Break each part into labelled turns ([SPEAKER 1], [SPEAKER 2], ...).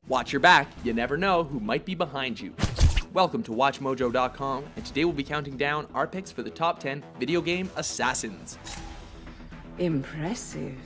[SPEAKER 1] Watch your back, you never know who might be behind you. Welcome to WatchMojo.com, and today we'll be counting down our picks for the top 10 video game assassins.
[SPEAKER 2] Impressive.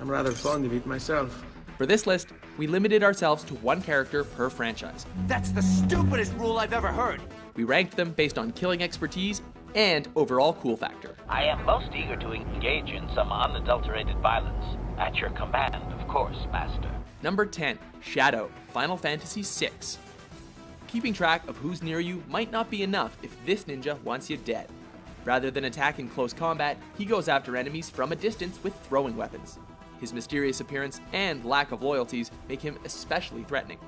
[SPEAKER 3] I'm rather fond of it myself.
[SPEAKER 1] For this list, we limited ourselves to one character per franchise.
[SPEAKER 4] That's the stupidest rule I've ever heard.
[SPEAKER 1] We ranked them based on killing expertise and overall cool factor.
[SPEAKER 5] I am most eager to engage in some unadulterated violence. At your command, of course, Master.
[SPEAKER 1] Number 10, Shadow, Final Fantasy VI. Keeping track of who's near you might not be enough if this ninja wants you dead. Rather than attack in close combat, he goes after enemies from a distance with throwing weapons. His mysterious appearance and lack of loyalties make him especially threatening.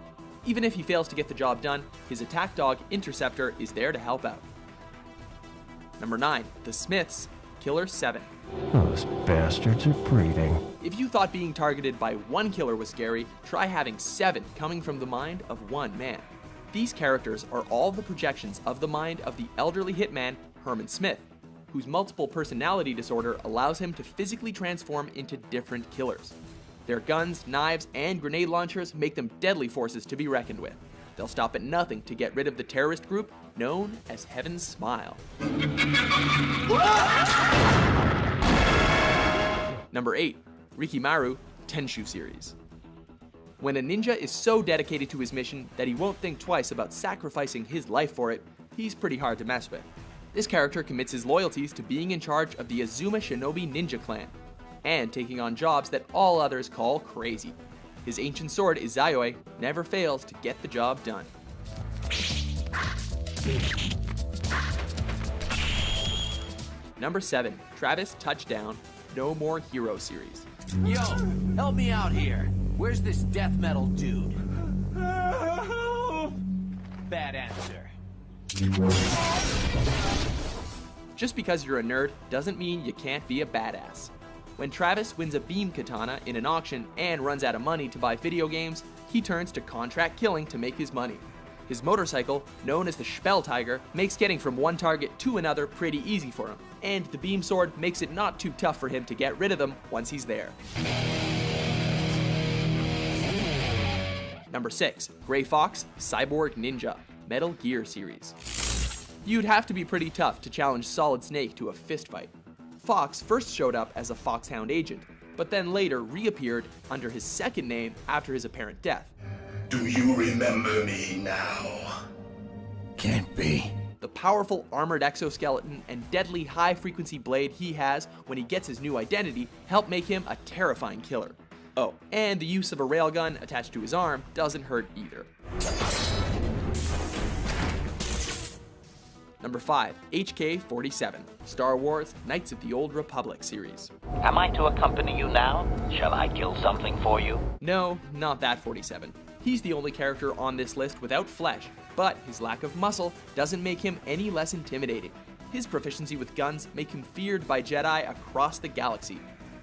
[SPEAKER 1] Even if he fails to get the job done, his attack dog Interceptor is there to help out. Number 9, The Smiths, Killer 7.
[SPEAKER 6] Those bastards are breeding.
[SPEAKER 1] If you thought being targeted by one killer was scary, try having 7 coming from the mind of one man. These characters are all the projections of the mind of the elderly hitman Herman Smith, whose multiple personality disorder allows him to physically transform into different killers. Their guns, knives, and grenade launchers make them deadly forces to be reckoned with. They'll stop at nothing to get rid of the terrorist group known as Heaven's Smile. Number 8, Rikimaru, Tenchu series. When a ninja is so dedicated to his mission that he won't think twice about sacrificing his life for it, he's pretty hard to mess with. This character commits his loyalties to being in charge of the Azuma Shinobi Ninja Clan, and taking on jobs that all others call crazy. His ancient sword, Izayoi, never fails to get the job done. Number 7, Travis Touchdown, No More Hero series.
[SPEAKER 4] Yo, help me out here. Where's this death metal dude? Bad answer.
[SPEAKER 1] Just because you're a nerd doesn't mean you can't be a badass. When Travis wins a beam katana in an auction and runs out of money to buy video games, he turns to contract killing to make his money. His motorcycle, known as the Spell Tiger, makes getting from one target to another pretty easy for him, and the beam sword makes it not too tough for him to get rid of them once he's there. Number 6, Gray Fox, Cyborg Ninja, Metal Gear series. You'd have to be pretty tough to challenge Solid Snake to a fistfight. Fox first showed up as a Foxhound agent, but then later reappeared under his second name after his apparent death.
[SPEAKER 7] Do you remember me now?
[SPEAKER 4] Can't be.
[SPEAKER 1] The powerful armored exoskeleton and deadly high-frequency blade he has when he gets his new identity help make him a terrifying killer. Oh, and the use of a railgun attached to his arm doesn't hurt either. Number 5, HK-47, Star Wars Knights of the Old Republic series.
[SPEAKER 5] Am I to accompany you now? Shall I kill something for you?
[SPEAKER 1] No, not that 47. He's the only character on this list without flesh, but his lack of muscle doesn't make him any less intimidating. His proficiency with guns make him feared by Jedi across the galaxy.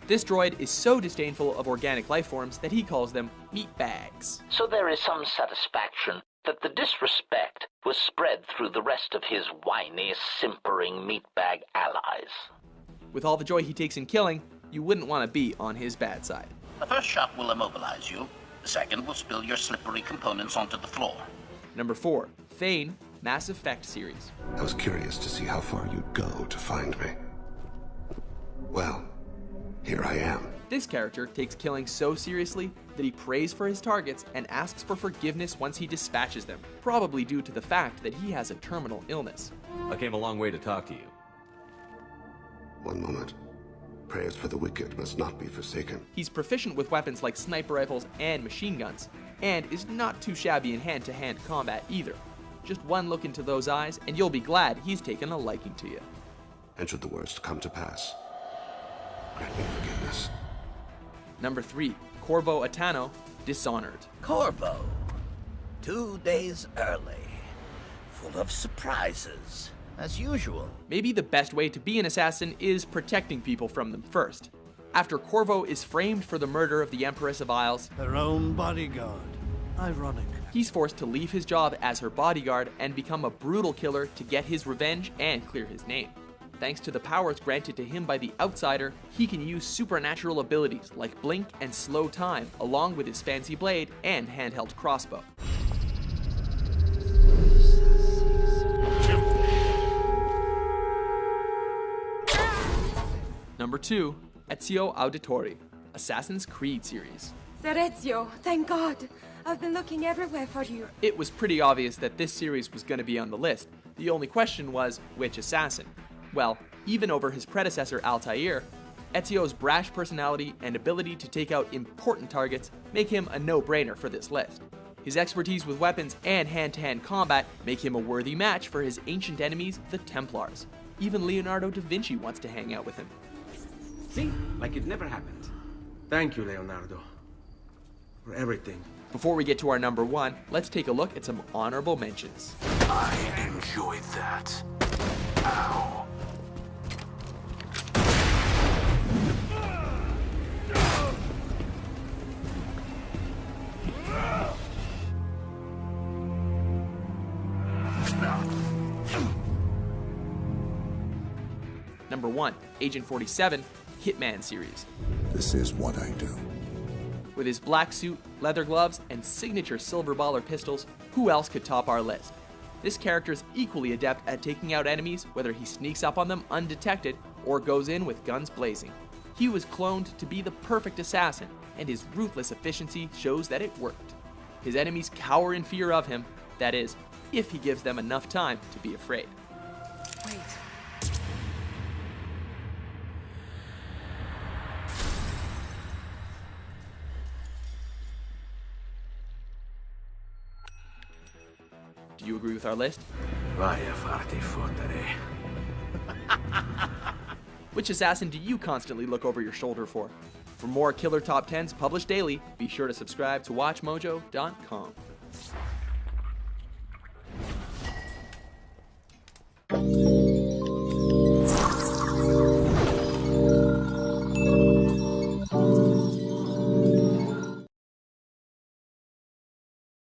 [SPEAKER 1] This droid is so disdainful of organic life forms that he calls them meat bags.
[SPEAKER 5] So there is some satisfaction that the disrespect was spread through the rest of his whiny, simpering meatbag allies.
[SPEAKER 1] With all the joy he takes in killing, you wouldn't want to be on his bad side.
[SPEAKER 8] The first shot will immobilize you. The second will spill your slippery components onto the floor.
[SPEAKER 1] Number 4, Thane, Mass Effect series.
[SPEAKER 7] I was curious to see how far you'd go to find me. Well, here I am.
[SPEAKER 1] This character takes killing so seriously that he prays for his targets and asks for forgiveness once he dispatches them, probably due to the fact that he has a terminal illness.
[SPEAKER 9] I came a long way to talk to you.
[SPEAKER 7] One moment. Prayers for the wicked must not be forsaken.
[SPEAKER 1] He's proficient with weapons like sniper rifles and machine guns, and is not too shabby in hand-to-hand combat either. Just one look into those eyes, and you'll be glad he's taken a liking to you.
[SPEAKER 7] And should the worst come to pass, grant me forgiveness.
[SPEAKER 1] Number 3, Corvo Attano, Dishonored.
[SPEAKER 4] Corvo. 2 days early. Full of surprises, as usual.
[SPEAKER 1] Maybe the best way to be an assassin is protecting people from them first. After Corvo is framed for the murder of the Empress of Isles,
[SPEAKER 10] her own bodyguard. Ironic.
[SPEAKER 1] He's forced to leave his job as her bodyguard and become a brutal killer to get his revenge and clear his name. thanks to the powers granted to him by the Outsider, he can use supernatural abilities like blink and slow time, along with his fancy blade and handheld crossbow. Number 2, Ezio Auditore, Assassin's Creed series.
[SPEAKER 2] Sir Ezio, thank God. I've been looking everywhere for you.
[SPEAKER 1] It was pretty obvious that this series was going to be on the list. The only question was, which assassin? Well, even over his predecessor Altair, Ezio's brash personality and ability to take out important targets make him a no-brainer for this list. His expertise with weapons and hand-to-hand combat make him a worthy match for his ancient enemies, the Templars. Even Leonardo da Vinci wants to hang out with him.
[SPEAKER 3] See? Like it never happened. Thank you, Leonardo. For everything.
[SPEAKER 1] Before we get to our number 1, let's take a look at some honorable mentions.
[SPEAKER 11] I enjoyed that. Ow.
[SPEAKER 1] Number 1, Agent 47, Hitman series.
[SPEAKER 7] This is what I do.
[SPEAKER 1] With his black suit, leather gloves, and signature silver baller pistols, who else could top our list? This character is equally adept at taking out enemies, whether he sneaks up on them undetected or goes in with guns blazing. He was cloned to be the perfect assassin, and his ruthless efficiency shows that it worked. His enemies cower in fear of him, that is, if he gives them enough time to be afraid.
[SPEAKER 2] Wait.
[SPEAKER 1] Do you agree with our list?
[SPEAKER 3] Vai a farti fottere.
[SPEAKER 1] Which assassin do you constantly look over your shoulder for? For more killer top 10s published daily, be sure to subscribe to WatchMojo.com.